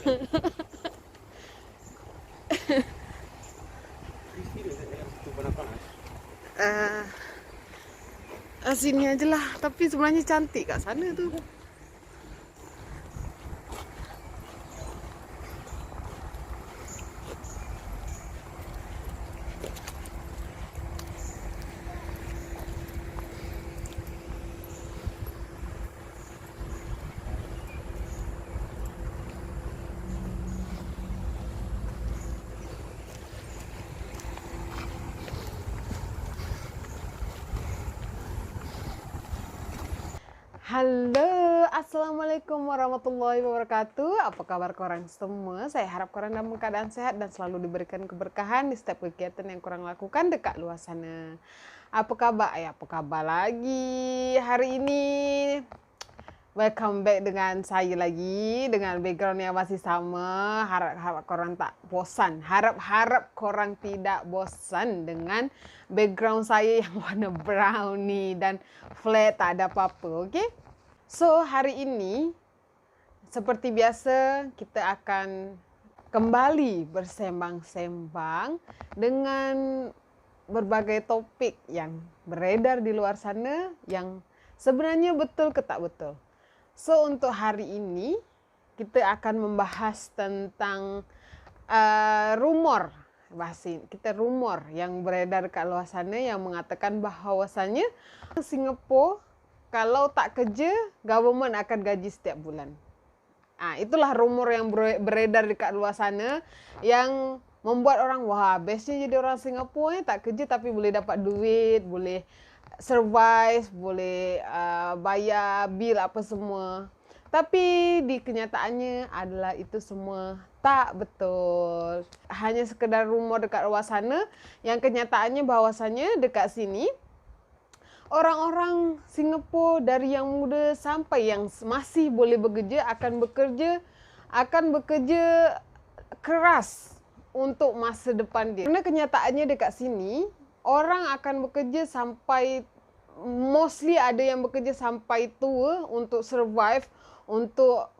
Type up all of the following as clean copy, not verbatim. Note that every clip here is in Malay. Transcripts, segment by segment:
Eh, Sini aja lah. Tapi sebenarnya cantik kak sana tuh. Halo, assalamualaikum warahmatullahi wabarakatuh. Apa kabar korang semua? Saya harap korang dalam keadaan sehat dan selalu diberikan keberkahan di setiap kegiatan yang korang lakukan dekat luar sana. Apa kabar? Apa kabar lagi hari ini? Welcome back dengan saya lagi, dengan background yang masih sama. Harap korang tak bosan. Harap korang tidak bosan dengan background saya yang warna brown ni dan flat, tak ada apa-apa, okay? So, hari ini seperti biasa kita akan kembali bersembang-sembang dengan berbagai topik yang beredar di luar sana yang sebenarnya betul ke tak betul. So, untuk hari ini kita akan membahas tentang rumor. Rumor yang beredar kat luar sana yang mengatakan bahawasanya Singapura kalau tak kerja, government akan gaji setiap bulan. Itulah rumor yang beredar dekat luar sana yang membuat orang, wah, bestnya jadi orang Singapura tak kerja tapi boleh dapat duit, boleh survive, boleh bayar bil apa semua. Tapi di kenyataannya adalah itu semua tak betul. Hanya sekedar rumor dekat luar sana yang kenyataannya bahawasanya dekat sini orang-orang Singapura dari yang muda sampai yang masih boleh bekerja akan bekerja keras untuk masa depan dia. Karena kenyataannya dekat sini orang akan bekerja sampai, mostly ada yang bekerja sampai tua untuk survive, untuk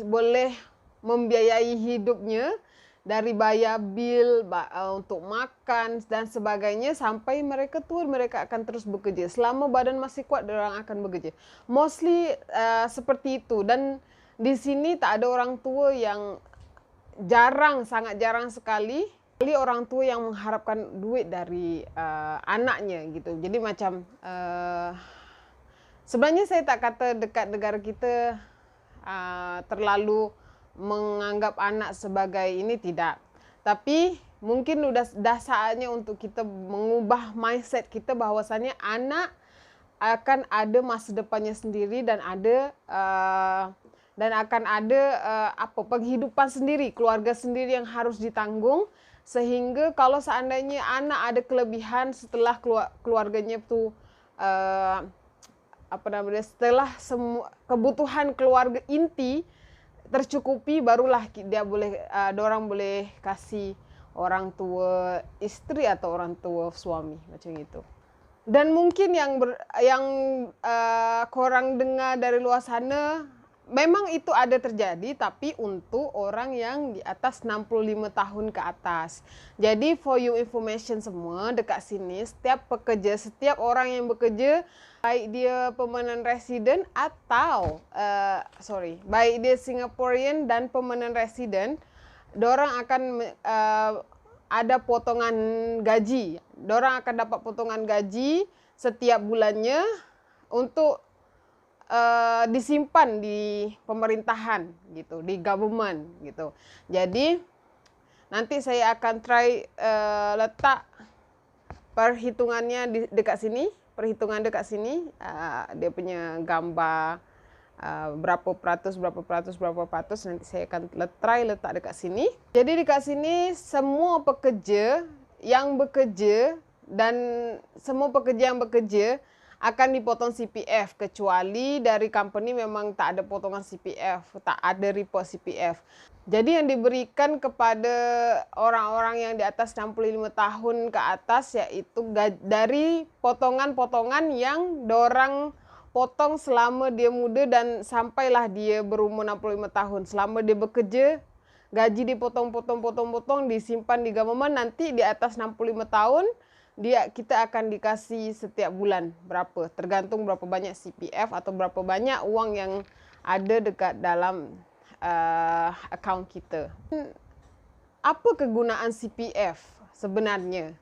boleh membiayai hidupnya, dari bayar bil, untuk makan dan sebagainya. Sampai mereka tua, mereka akan terus bekerja. Selama badan masih kuat, orang akan bekerja. Mostly seperti itu. Dan di sini tak ada orang tua yang sangat jarang sekali orang tua yang mengharapkan duit dari anaknya gitu. Jadi macam sebenarnya saya tak kata dekat negara kita terlalu menganggap anak sebagai ini, tidak. Tapi mungkin dah saatnya untuk kita mengubah mindset kita bahawasanya anak akan ada masa depannya sendiri dan akan ada penghidupan sendiri, keluarga sendiri yang harus ditanggung. Sehingga kalau seandainya anak ada kelebihan setelah keluarganya tu setelah semua kebutuhan keluarga inti tercukupi, barulah dorang boleh kasih orang tua isteri atau orang tua suami macam itu. Dan mungkin yang korang dengar dari luar sana, memang itu ada terjadi, tapi untuk orang yang di atas 65 tahun ke atas. Jadi for your information semua, dekat sini setiap orang yang bekerja, baik dia permanent resident atau baik dia Singaporean dan permanent resident, dorang akan ada potongan gaji. Dorang akan dapat potongan gaji setiap bulannya untuk disimpan di pemerintahan gitu, di government gitu. Jadi nanti saya akan try letak perhitungannya dekat sini, dia punya gambar berapa peratus, nanti saya akan try letak dekat sini. Jadi dekat sini semua pekerja yang bekerja akan dipotong CPF, kecuali dari company memang tak ada potongan CPF, tak ada report CPF. Jadi yang diberikan kepada orang-orang yang di atas 65 tahun ke atas yaitu dari potongan-potongan yang dorang potong selama dia muda dan sampailah dia berumur 65 tahun. Selama dia bekerja, gaji dipotong, disimpan di government, nanti di atas 65 tahun, kita akan dikasih setiap bulan berapa. Tergantung berapa banyak CPF atau berapa banyak uang yang ada dekat dalam akaun kita. Apa kegunaan CPF sebenarnya?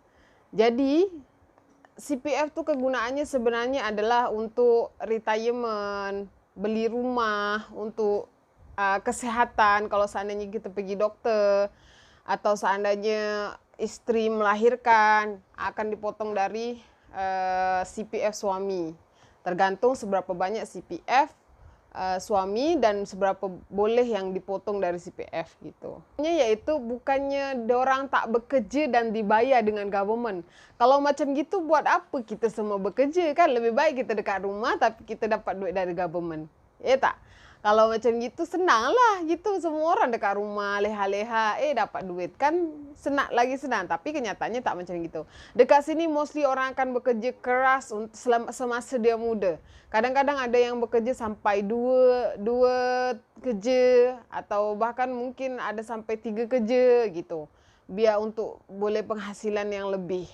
Jadi, CPF tu kegunaannya sebenarnya adalah untuk retirement, beli rumah, untuk kesihatan kalau seandainya kita pergi doktor, atau seandainya isteri melahirkan, akan dipotong dari CPF suami. Tergantung seberapa banyak CPF suami dan seberapa boleh yang dipotong dari CPF gitu. Yaitu bukannya orang tak bekerja dan dibayar dengan government. Kalau macam gitu buat apa kita semua bekerja kan? Lebih baik kita dekat rumah tapi kita dapat duit dari government. Ya tak? Kalau macam gitu senanglah gitu, semua orang dekat rumah leha-leha dapat duit kan, senang. Tapi kenyataannya tak macam gitu. Dekat sini mostly orang akan bekerja keras semasa dia muda. Kadang-kadang ada yang bekerja sampai dua kerja atau bahkan mungkin ada sampai 3 kerja gitu. Biar untuk boleh penghasilan yang lebih.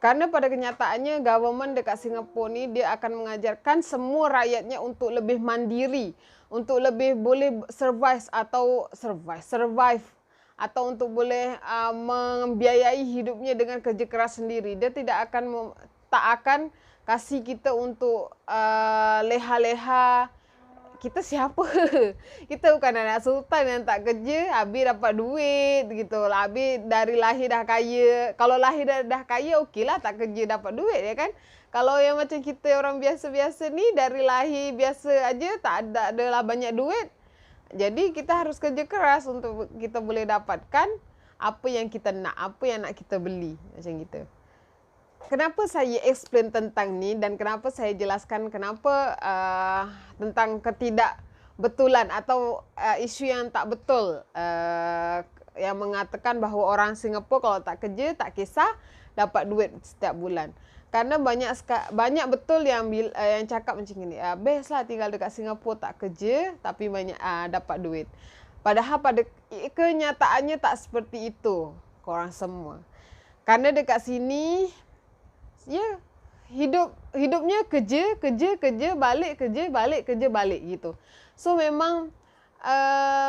Karena pada kenyataannya government dekat Singapura ni dia akan mengajarkan semua rakyatnya untuk lebih mandiri, untuk lebih boleh survive atau untuk boleh membiayai hidupnya dengan kerja keras sendiri. Dia tak akan kasih kita untuk leha-leha. Kita siapa? Kita bukan anak sultan yang tak kerja, habis dapat duit gitu. Habis dari lahir dah kaya. Kalau lahir dah kaya, okeylah tak kerja dapat duit ya kan. Kalau yang macam kita orang biasa-biasa ni, dari lahir biasa aja, tak adalah banyak duit. Jadi kita harus kerja keras untuk kita boleh dapatkan apa yang kita nak, apa yang nak kita beli. Macam gitu. Kenapa saya explain tentang ni dan kenapa saya jelaskan kenapa tentang ketidakbetulan atau isu yang tak betul yang mengatakan bahawa orang Singapura kalau tak kerja tak kisah dapat duit setiap bulan. Karena banyak betul yang cakap macam ni, best lah tinggal dekat Singapura tak kerja tapi banyak dapat duit. Padahal pada kenyataannya tak seperti itu korang semua. Karena dekat sini ya, hidupnya kerja, balik gitu. So memang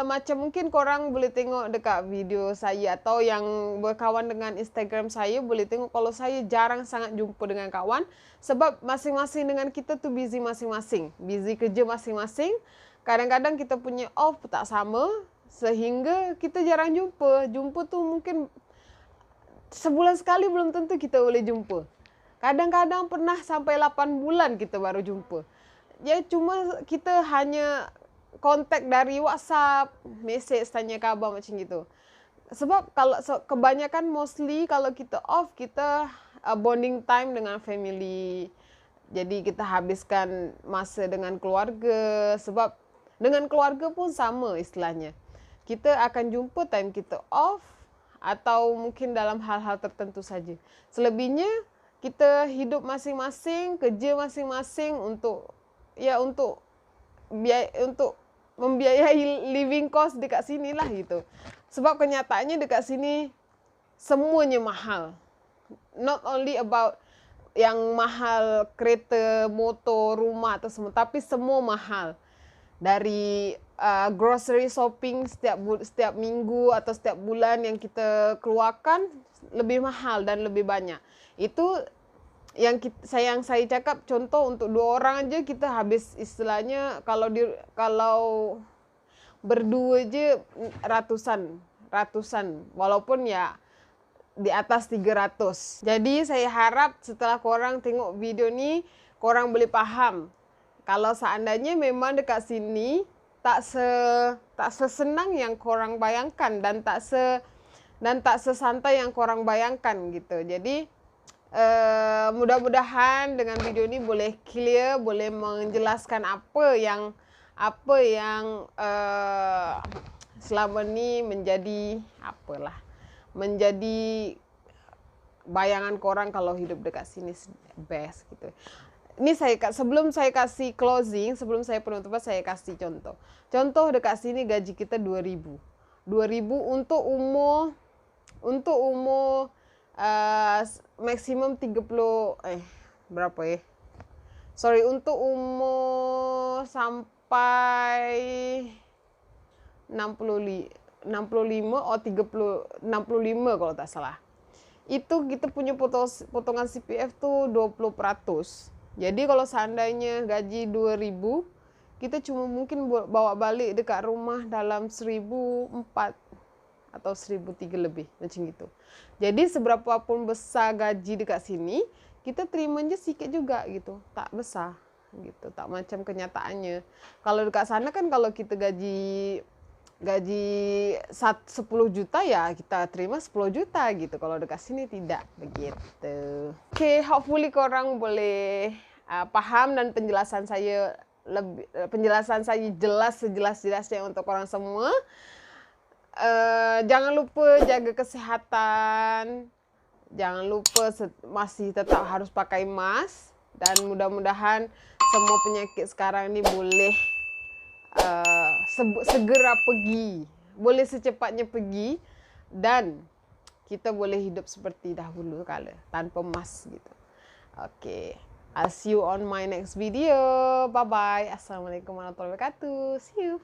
macam mungkin korang boleh tengok dekat video saya atau yang berkawan dengan Instagram saya boleh tengok kalau saya jarang sangat jumpa dengan kawan sebab masing-masing dengan kita tu busy masing-masing. Busy kerja masing-masing. Kadang-kadang kita punya off tak sama sehingga kita jarang jumpa. Jumpa tu mungkin sebulan sekali belum tentu kita boleh jumpa. Kadang-kadang pernah sampai 8 bulan kita baru jumpa. Ya cuma kita hanya kontak dari WhatsApp, mesej tanya khabar macam gitu. Sebab kalau kebanyakan mostly kalau kita off, kita bonding time dengan family. Jadi kita habiskan masa dengan keluarga. Sebab dengan keluarga pun sama istilahnya. Kita akan jumpa time kita off atau mungkin dalam hal-hal tertentu saja. Selebihnya kita hidup masing-masing, kerja masing-masing untuk membiayai living cost dekat sini lah gitu. Sebab kenyataannya dekat sini semuanya mahal. Not only about yang mahal kereta, motor, rumah atau semua, tapi semua mahal. Dari grocery shopping setiap minggu atau setiap bulan yang kita keluarkan lebih mahal dan lebih banyak. Itu yang saya cakap contoh untuk 2 orang aja kita habis istilahnya kalau berdua je ratusan walaupun ya di atas 300. Jadi saya harap setelah korang tengok video ni korang boleh faham kalau seandainya memang dekat sini tak sesenang yang korang bayangkan dan tak sesantai yang korang bayangkan gitu. Jadi mudah-mudahan dengan video ini boleh clear, boleh menjelaskan apa yang selama ni menjadi bayangan korang kalau hidup dekat sini best gitu. ini sebelum saya kasih closing, sebelum saya penutupan, saya kasih contoh. Contoh dekat sini gaji kita 2.000. 2.000 untuk umur maksimum 30 berapa ya? Sorry, untuk umur sampai 65 atau 65 kalau tak salah. Itu kita punya potongan CPF tuh 20%. Jadi kalau seandainya gaji 2.000, kita cuma mungkin bawa balik dekat rumah dalam 1.004 atau 1.003 lebih, macam gitu. Jadi seberapapun besar gaji dekat sini, kita terimanya sedikit juga gitu, tak besar gitu, tak macam kenyataannya. Kalau dekat sana kan kalau kita gaji 10 juta ya kita terima 10 juta gitu. Kalau dekat sini tidak begitu. Oke, hopefully korang boleh paham dan penjelasan saya jelas sejelas-jelasnya untuk korang semua. Jangan lupa jaga kesehatan. Jangan lupa masih tetap harus pakai mask, dan mudah-mudahan semua penyakit sekarang ini boleh segera pergi, boleh secepatnya pergi, dan kita boleh hidup seperti dahulu kala tanpa mask gitu. Okay, I'll see you on my next video. Bye bye. Assalamualaikum warahmatullahi wabarakatuh. See you.